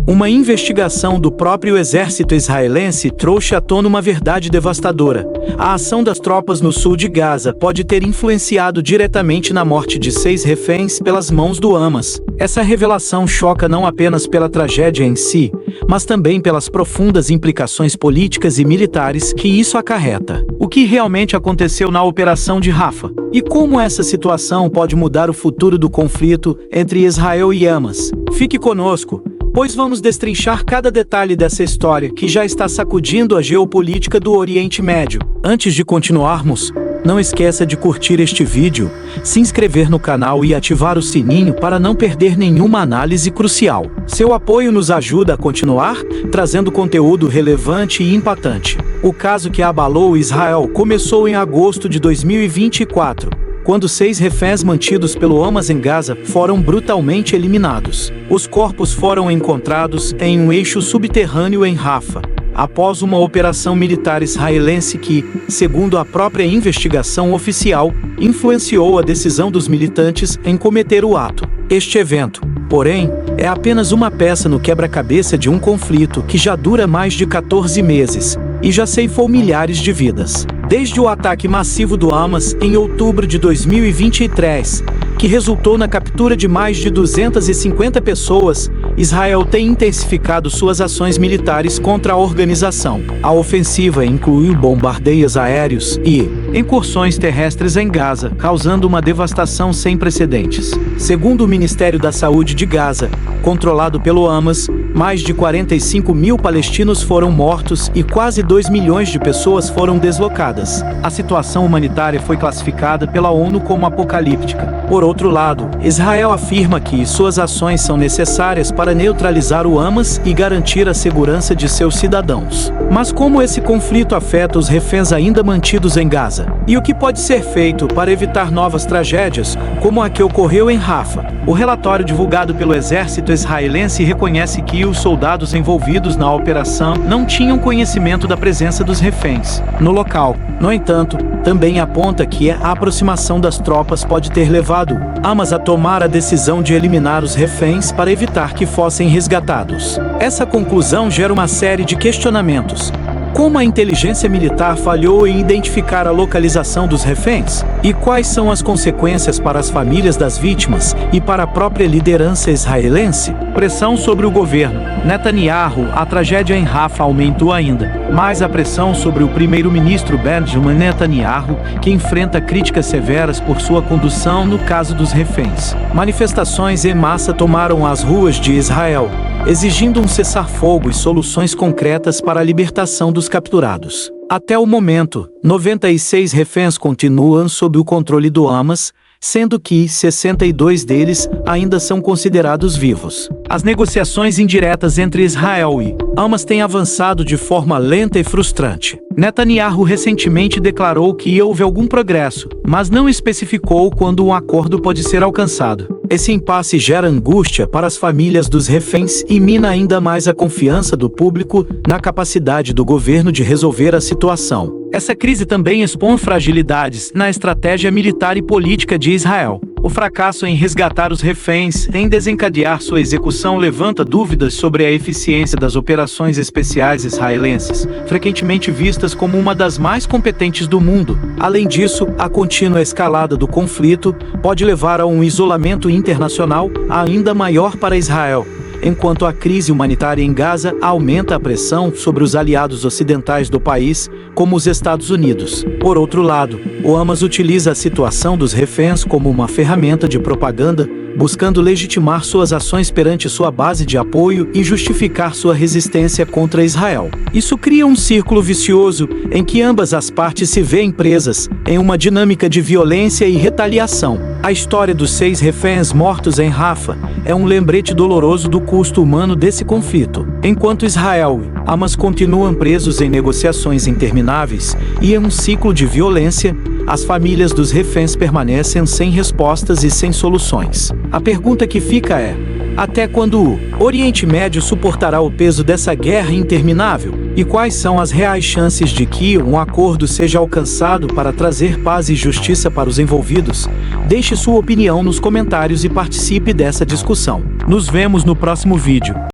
Uma investigação do próprio exército israelense trouxe à tona uma verdade devastadora. A ação das tropas no sul de Gaza pode ter influenciado diretamente na morte de 6 reféns pelas mãos do Hamas. Essa revelação choca não apenas pela tragédia em si, mas também pelas profundas implicações políticas e militares que isso acarreta. O que realmente aconteceu na Operação de Rafa? E como essa situação pode mudar o futuro do conflito entre Israel e Hamas? Fique conosco, pois vamos destrinchar cada detalhe dessa história que já está sacudindo a geopolítica do Oriente Médio. Antes de continuarmos, não esqueça de curtir este vídeo, se inscrever no canal e ativar o sininho para não perder nenhuma análise crucial. Seu apoio nos ajuda a continuar, trazendo conteúdo relevante e impactante. O caso que abalou Israel começou em agosto de 2024. Quando 6 reféns mantidos pelo Hamas em Gaza foram brutalmente eliminados. Os corpos foram encontrados em um eixo subterrâneo em Rafa, após uma operação militar israelense que, segundo a própria investigação oficial, influenciou a decisão dos militantes em cometer o ato. Este evento, porém, é apenas uma peça no quebra-cabeça de um conflito que já dura mais de 14 meses e já ceifou milhares de vidas. Desde o ataque massivo do Hamas em outubro de 2023, que resultou na captura de mais de 250 pessoas, Israel tem intensificado suas ações militares contra a organização. A ofensiva incluiu bombardeios aéreos e incursões terrestres em Gaza, causando uma devastação sem precedentes. Segundo o Ministério da Saúde de Gaza, controlado pelo Hamas, mais de 45 mil palestinos foram mortos e quase 2 milhões de pessoas foram deslocadas. A situação humanitária foi classificada pela ONU como apocalíptica. Por outro lado, Israel afirma que suas ações são necessárias para neutralizar o Hamas e garantir a segurança de seus cidadãos. Mas como esse conflito afeta os reféns ainda mantidos em Gaza? E o que pode ser feito para evitar novas tragédias, como a que ocorreu em Rafa? O relatório divulgado pelo exército israelense reconhece que os soldados envolvidos na operação não tinham conhecimento da presença dos reféns no local. No entanto, também aponta que a aproximação das tropas pode ter levado Hamas a tomar a decisão de eliminar os reféns para evitar que fossem resgatados. Essa conclusão gera uma série de questionamentos. Como a inteligência militar falhou em identificar a localização dos reféns? E quais são as consequências para as famílias das vítimas e para a própria liderança israelense? Pressão sobre o governo Netanyahu. A tragédia em Rafa aumentou ainda mais a pressão sobre o primeiro-ministro Benjamin Netanyahu, que enfrenta críticas severas por sua condução no caso dos reféns. Manifestações em massa tomaram as ruas de Israel, exigindo um cessar-fogo e soluções concretas para a libertação dos capturados. Até o momento, 96 reféns continuam sob o controle do Hamas, sendo que 62 deles ainda são considerados vivos. As negociações indiretas entre Israel e Hamas têm avançado de forma lenta e frustrante. Netanyahu recentemente declarou que houve algum progresso, mas não especificou quando um acordo pode ser alcançado. Esse impasse gera angústia para as famílias dos reféns e mina ainda mais a confiança do público na capacidade do governo de resolver a situação. Essa crise também expõe fragilidades na estratégia militar e política de Israel. O fracasso em resgatar os reféns, em desencadear sua execução, levanta dúvidas sobre a eficiência das operações especiais israelenses, frequentemente vistas como uma das mais competentes do mundo. Além disso, a contínua escalada do conflito pode levar a um isolamento internacional ainda maior para Israel, enquanto a crise humanitária em Gaza aumenta a pressão sobre os aliados ocidentais do país, como os Estados Unidos. Por outro lado, o Hamas utiliza a situação dos reféns como uma ferramenta de propaganda, buscando legitimar suas ações perante sua base de apoio e justificar sua resistência contra Israel. Isso cria um círculo vicioso em que ambas as partes se veem presas em uma dinâmica de violência e retaliação. A história dos 6 reféns mortos em Rafa é um lembrete doloroso do custo humano desse conflito. Enquanto Israel e Hamas continuam presos em negociações intermináveis e em um ciclo de violência, as famílias dos reféns permanecem sem respostas e sem soluções. A pergunta que fica é: até quando o Oriente Médio suportará o peso dessa guerra interminável? E quais são as reais chances de que um acordo seja alcançado para trazer paz e justiça para os envolvidos? Deixe sua opinião nos comentários e participe dessa discussão. Nos vemos no próximo vídeo.